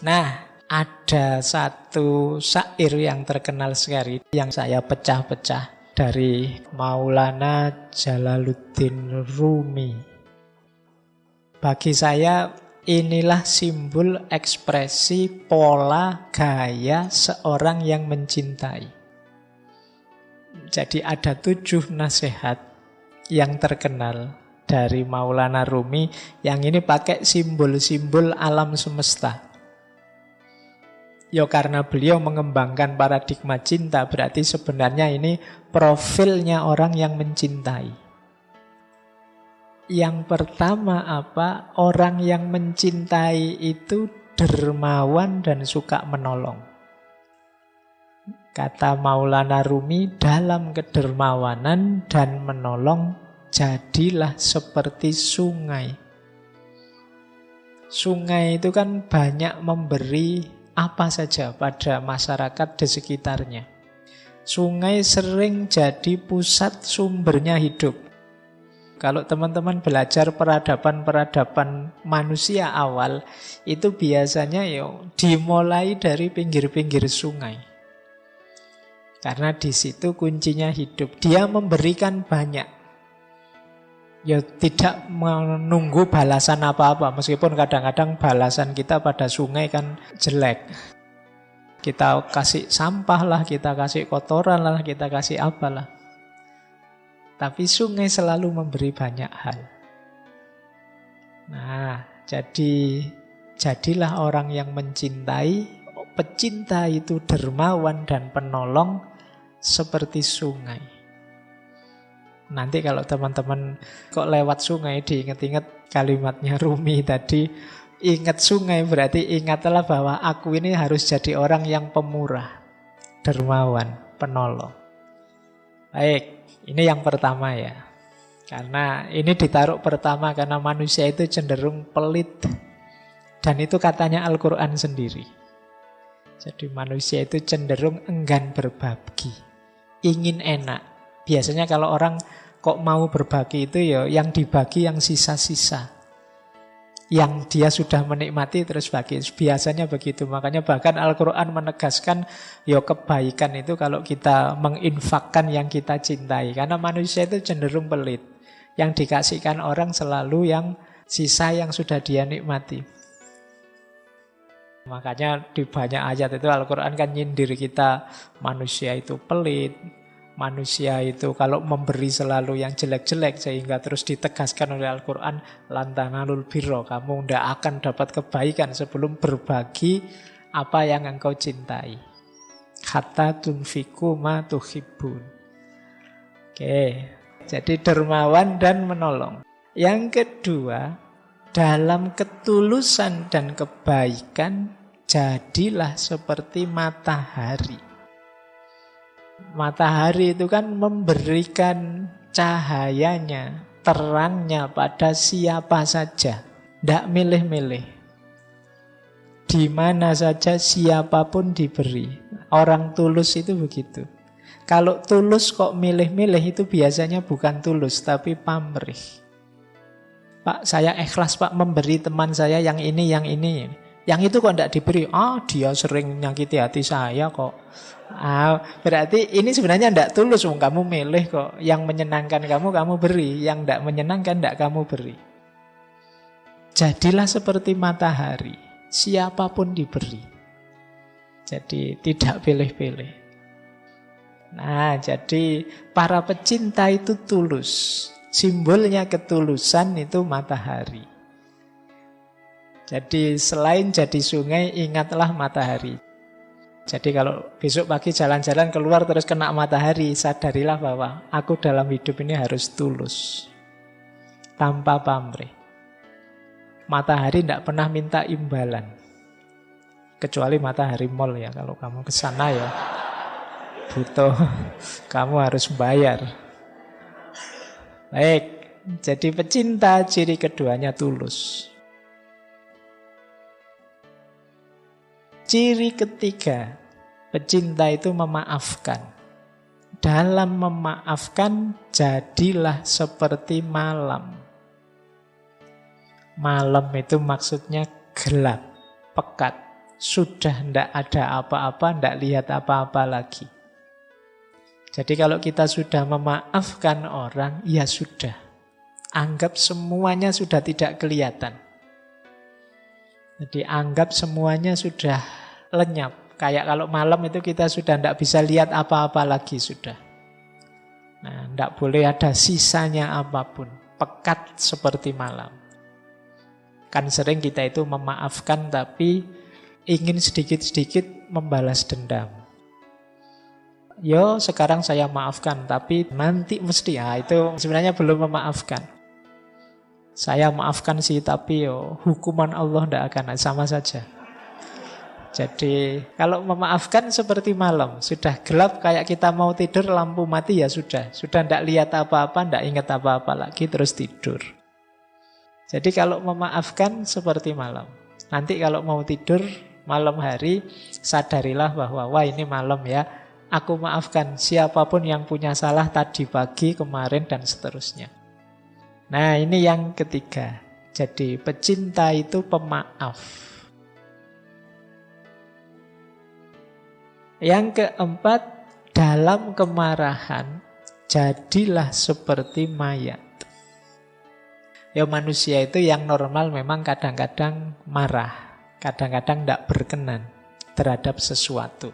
Nah, ada satu syair yang terkenal sekali yang saya pecah-pecah dari Maulana Jalaluddin Rumi. Bagi saya inilah simbol ekspresi pola gaya seorang yang mencintai. Jadi ada 7 nasihat yang terkenal dari Maulana Rumi yang ini pakai simbol-simbol alam semesta. Ya karena beliau mengembangkan paradigma cinta, berarti sebenarnya ini profilnya orang yang mencintai. Yang pertama apa? Orang yang mencintai itu dermawan dan suka menolong. Kata Maulana Rumi, dalam kedermawanan dan menolong, jadilah seperti sungai. Sungai itu kan banyak memberi apa saja pada masyarakat di sekitarnya. Sungai sering jadi pusat sumbernya hidup. Kalau teman-teman belajar peradaban-peradaban manusia awal, itu biasanya dimulai dari pinggir-pinggir sungai. Karena di situ kuncinya hidup. Dia memberikan banyak. Ya tidak menunggu balasan apa-apa. Meskipun kadang-kadang balasan kita pada sungai kan jelek. Kita kasih sampah lah, kita kasih kotoran lah, kita kasih apalah. Tapi sungai selalu memberi banyak hal. Nah, jadilah orang yang mencintai. Pecinta itu dermawan dan penolong seperti sungai. Nanti kalau teman-teman kok lewat sungai diingat-ingat kalimatnya Rumi tadi, ingat sungai berarti ingatlah bahwa aku ini harus jadi orang yang pemurah, dermawan, penolong. Baik, ini yang pertama ya. Karena ini ditaruh pertama karena manusia itu cenderung pelit. Dan itu katanya Al-Quran sendiri. Jadi manusia itu cenderung enggan berbagi, ingin enak. Biasanya kalau orang kok mau berbagi itu ya yang dibagi yang sisa-sisa. Yang dia sudah menikmati terus bagi. Biasanya begitu. Makanya bahkan Al-Quran menegaskan ya kebaikan itu kalau kita menginfakkan yang kita cintai. Karena manusia itu cenderung pelit. Yang dikasihkan orang selalu yang sisa yang sudah dia nikmati. Makanya di banyak ayat itu Al-Quran kan nyindir kita manusia itu pelit. Manusia itu kalau memberi selalu yang jelek-jelek sehingga terus ditegaskan oleh Al-Quran lantanalul birro, kamu tidak akan dapat kebaikan sebelum berbagi apa yang engkau cintai. Hatta tunfiku ma tuhibbun. Oke, jadi dermawan dan menolong. Yang kedua, dalam ketulusan dan kebaikan jadilah seperti matahari. Matahari itu kan memberikan cahayanya, terangnya pada siapa saja. Tidak milih-milih. Di mana saja siapapun diberi. Orang tulus itu begitu. Kalau tulus kok milih-milih itu biasanya bukan tulus tapi pamrih. Pak, saya ikhlas Pak memberi teman saya yang ini, yang ini. Yang itu kok tidak diberi? Dia sering nyakiti hati saya kok. Berarti ini sebenarnya tidak tulus. Kamu milih kok. Yang menyenangkan kamu beri. Yang tidak menyenangkan tidak kamu beri. Jadilah seperti matahari. Siapapun diberi. Jadi tidak pilih-pilih. Nah, jadi para pecinta itu tulus. Simbolnya ketulusan itu matahari. Jadi selain jadi sungai, ingatlah matahari. Jadi kalau besok pagi jalan-jalan keluar terus kena matahari, sadarilah bahwa aku dalam hidup ini harus tulus. Tanpa pamrih. Matahari tidak pernah minta imbalan. Kecuali matahari mall ya, kalau kamu ke sana ya butuh, kamu harus bayar. Baik, jadi pecinta ciri keduanya tulus. Ciri ketiga, pecinta itu memaafkan. Dalam memaafkan, jadilah seperti malam. Malam itu maksudnya gelap, pekat, sudah tidak ada apa-apa, tidak lihat apa-apa lagi. Jadi kalau kita sudah memaafkan orang, ya sudah. Anggap semuanya sudah tidak kelihatan. Jadi anggap semuanya sudah lenyap. Kayak kalau malam itu kita sudah tidak bisa lihat apa-apa lagi sudah. Nah, tidak boleh ada sisanya apapun. Pekat seperti malam. Kan sering kita itu memaafkan tapi ingin sedikit-sedikit membalas dendam. Yo, sekarang saya maafkan, tapi nanti mesti. Itu sebenarnya belum memaafkan. Saya maafkan sih, tapi hukuman Allah tidak akan sama saja. Jadi kalau memaafkan seperti malam, sudah gelap kayak kita mau tidur, lampu mati ya sudah tidak lihat apa-apa, tidak ingat apa-apa lagi, terus tidur. Jadi kalau memaafkan seperti malam. Nanti kalau mau tidur malam hari, sadarilah bahwa wah ini malam ya, aku maafkan siapapun yang punya salah tadi pagi, kemarin, dan seterusnya. Nah ini yang ketiga. Jadi pecinta itu pemaaf. Yang keempat, dalam kemarahan jadilah seperti mayat. Ya manusia itu yang normal memang kadang-kadang marah, kadang-kadang tidak berkenan terhadap sesuatu.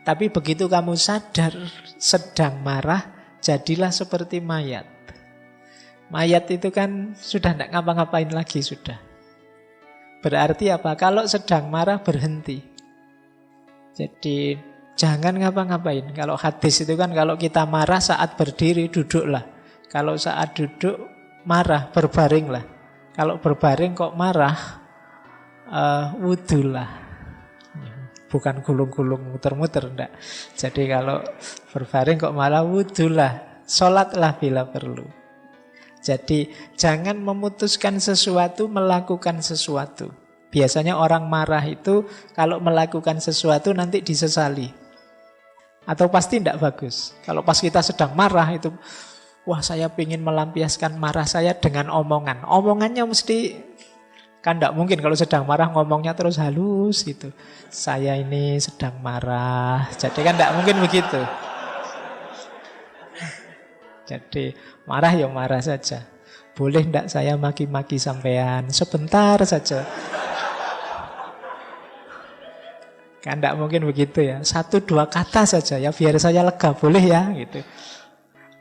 Tapi begitu kamu sadar sedang marah, jadilah seperti mayat. Mayat itu kan sudah tidak ngapa-ngapain lagi sudah. Berarti apa? Kalau sedang marah berhenti. Jadi jangan ngapa-ngapain. Kalau hadis itu kan kalau kita marah saat berdiri duduklah. Kalau saat duduk marah berbaringlah. Kalau berbaring kok marah wudulah. Bukan gulung-gulung muter-muter enggak. Jadi kalau berbaring kok malah wudulah. Sholatlah bila perlu. Jadi jangan memutuskan sesuatu, melakukan sesuatu. Biasanya orang marah itu kalau melakukan sesuatu nanti disesali. Atau pasti tidak bagus. Kalau pas kita sedang marah itu, wah saya ingin melampiaskan marah saya dengan omongan. Omongannya mesti, kan tidak mungkin kalau sedang marah ngomongnya terus halus gitu. Saya ini sedang marah. Jadi kan tidak mungkin begitu. Jadi marah ya marah saja. Boleh tidak saya maki-maki sampean? Sebentar saja. Kan tidak mungkin begitu ya. 1-2 kata saja ya biar saya lega, boleh ya gitu.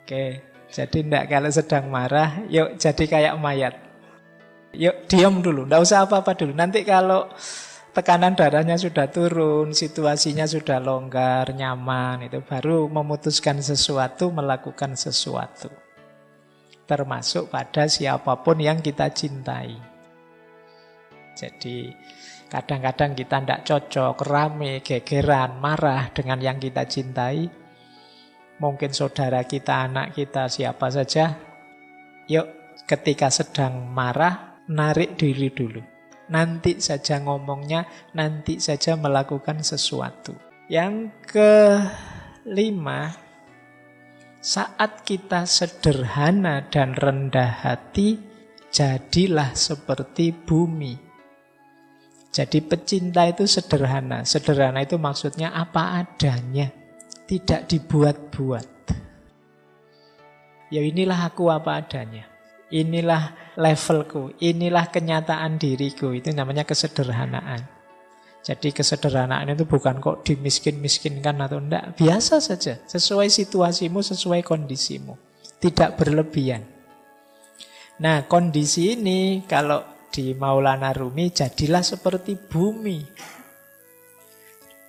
Oke, jadi tidak kalau sedang marah, yuk jadi kayak mayat. Yuk diam dulu, tidak usah apa-apa dulu. Nanti kalau tekanan darahnya sudah turun, situasinya sudah longgar, nyaman, itu baru memutuskan sesuatu, melakukan sesuatu. Termasuk pada siapapun yang kita cintai. Jadi kadang-kadang kita tidak cocok, rame, gegeran, marah dengan yang kita cintai. Mungkin saudara kita, anak kita, siapa saja. Yuk ketika sedang marah, narik diri dulu. Nanti saja ngomongnya, nanti saja melakukan sesuatu. Yang kelima, saat kita sederhana dan rendah hati, jadilah seperti bumi. Jadi pecinta itu sederhana. Sederhana itu maksudnya apa adanya, tidak dibuat-buat. Ya inilah aku apa adanya. Inilah levelku, inilah kenyataan diriku. Itu namanya kesederhanaan. Jadi kesederhanaan itu bukan kok dimiskin-miskinkan atau enggak. Biasa saja, sesuai situasimu, sesuai kondisimu. Tidak berlebihan. Nah kondisi ini kalau di Maulana Rumi, jadilah seperti bumi.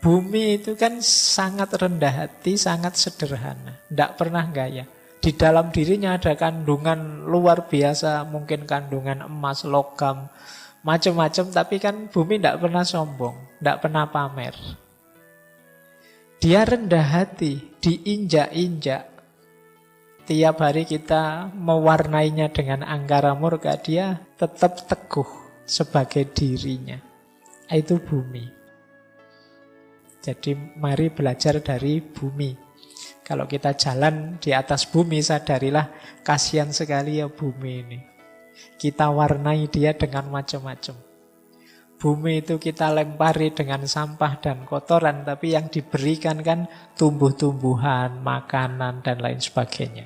Bumi itu kan sangat rendah hati, sangat sederhana. Tidak pernah gaya. Di dalam dirinya ada kandungan luar biasa, mungkin kandungan emas, logam, macam-macam, tapi kan bumi tidak pernah sombong, tidak pernah pamer. Dia rendah hati, diinjak-injak. Tiap hari kita mewarnainya dengan angkara murka, dia tetap teguh sebagai dirinya. Itu bumi. Jadi mari belajar dari bumi. Kalau kita jalan di atas bumi, sadarilah kasihan sekali ya bumi ini. Kita warnai dia dengan macam-macam. Bumi itu kita lempari dengan sampah dan kotoran, tapi yang diberikan kan tumbuh-tumbuhan, makanan, dan lain sebagainya.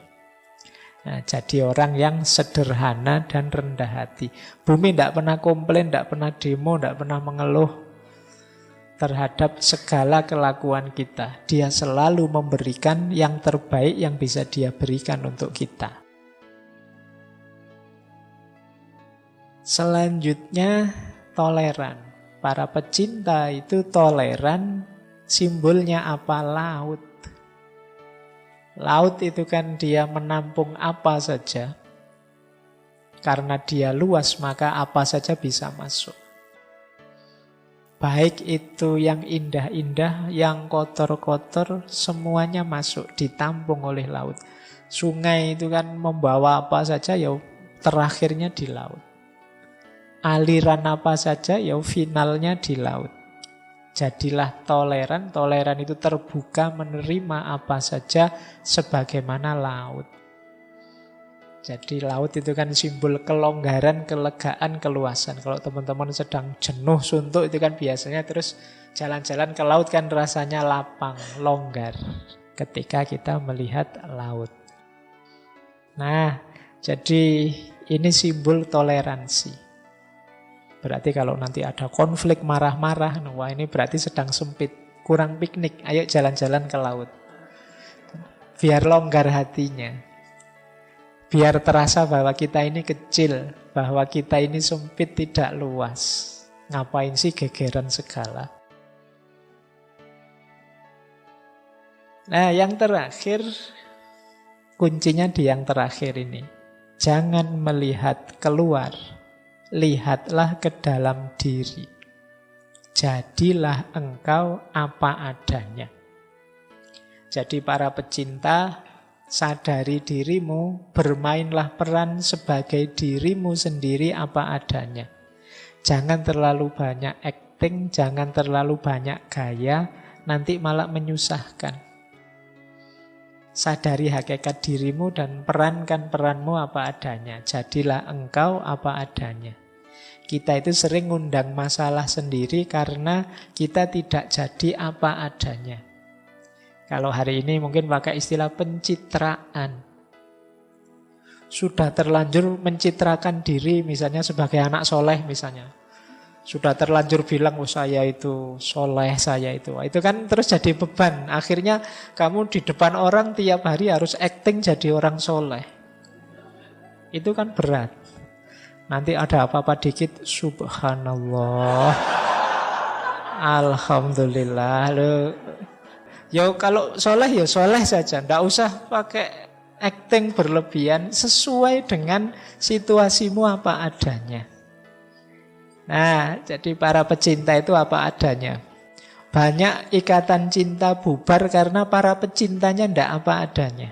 Nah, jadi orang yang sederhana dan rendah hati. Bumi tidak pernah komplain, tidak pernah demo, tidak pernah mengeluh terhadap segala kelakuan kita. Dia selalu memberikan yang terbaik yang bisa dia berikan untuk kita. Selanjutnya, toleran. Para pecinta itu toleran, simbolnya apa? Laut. Laut itu kan dia menampung apa saja. Karena dia luas, maka apa saja bisa masuk. Baik itu yang indah-indah, yang kotor-kotor, semuanya masuk, ditampung oleh laut. Sungai itu kan membawa apa saja, ya terakhirnya di laut. Aliran apa saja, ya finalnya di laut. Jadilah toleran. Toleran itu terbuka menerima apa saja sebagaimana laut. Jadi laut itu kan simbol kelonggaran, kelegaan, keluasan. Kalau teman-teman sedang jenuh, suntuk, itu kan biasanya terus jalan-jalan ke laut kan rasanya lapang, longgar ketika kita melihat laut. Nah, jadi ini simbol toleransi. Berarti kalau nanti ada konflik, marah-marah, wah ini berarti sedang sempit, kurang piknik, ayo jalan-jalan ke laut. Biar longgar hatinya. Biar terasa bahwa kita ini kecil, bahwa kita ini sempit, tidak luas. Ngapain sih gegeran segala? Nah, yang terakhir, kuncinya di yang terakhir ini. Jangan melihat keluar, lihatlah ke dalam diri. Jadilah engkau apa adanya. Jadi para pecinta, sadari dirimu, bermainlah peran sebagai dirimu sendiri apa adanya. Jangan terlalu banyak acting, jangan terlalu banyak gaya, nanti malah menyusahkan. Sadari hakikat dirimu dan perankan peranmu apa adanya. Jadilah engkau apa adanya. Kita itu sering ngundang masalah sendiri karena kita tidak jadi apa adanya. Kalau hari ini mungkin pakai istilah pencitraan. Sudah terlanjur mencitrakan diri misalnya sebagai anak soleh misalnya. Sudah terlanjur bilang, oh saya itu soleh, saya itu. Itu kan terus jadi beban. Akhirnya kamu di depan orang tiap hari harus acting jadi orang soleh. Itu kan berat. Nanti ada apa-apa dikit, subhanallah, alhamdulillah. Ya kalau soleh ya soleh saja, ndak usah pakai acting berlebihan, sesuai dengan situasimu apa adanya. Nah, jadi para pecinta itu apa adanya. Banyak ikatan cinta bubar karena para pecintanya ndak apa adanya.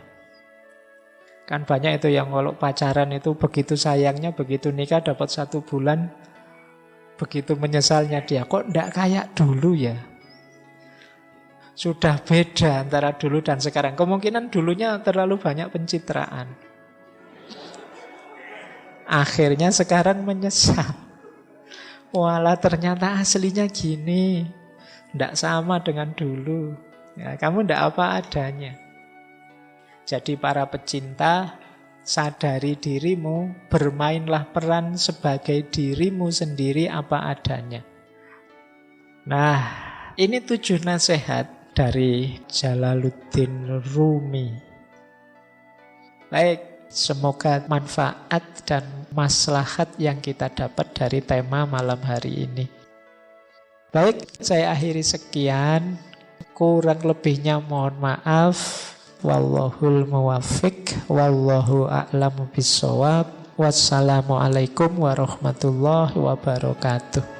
Kan banyak itu yang kalau pacaran itu begitu sayangnya, begitu nikah dapat 1 bulan, begitu menyesalnya dia, kok ndak kayak dulu ya. Sudah beda antara dulu dan sekarang. Kemungkinan dulunya terlalu banyak pencitraan. Akhirnya sekarang menyesal. Walah ternyata aslinya gini. Tidak sama dengan dulu. Ya, kamu tidak apa adanya. Jadi para pecinta, sadari dirimu, bermainlah peran sebagai dirimu sendiri apa adanya. Nah, ini 7 nasihat dari Jalaluddin Rumi. Baik, semoga manfaat dan maslahat yang kita dapat dari tema malam hari ini. Baik, saya akhiri sekian. Kurang lebihnya mohon maaf. Wallahul muwaffiq, wallahu a'lamu bissawab. Wassalamualaikum warahmatullahi wabarakatuh.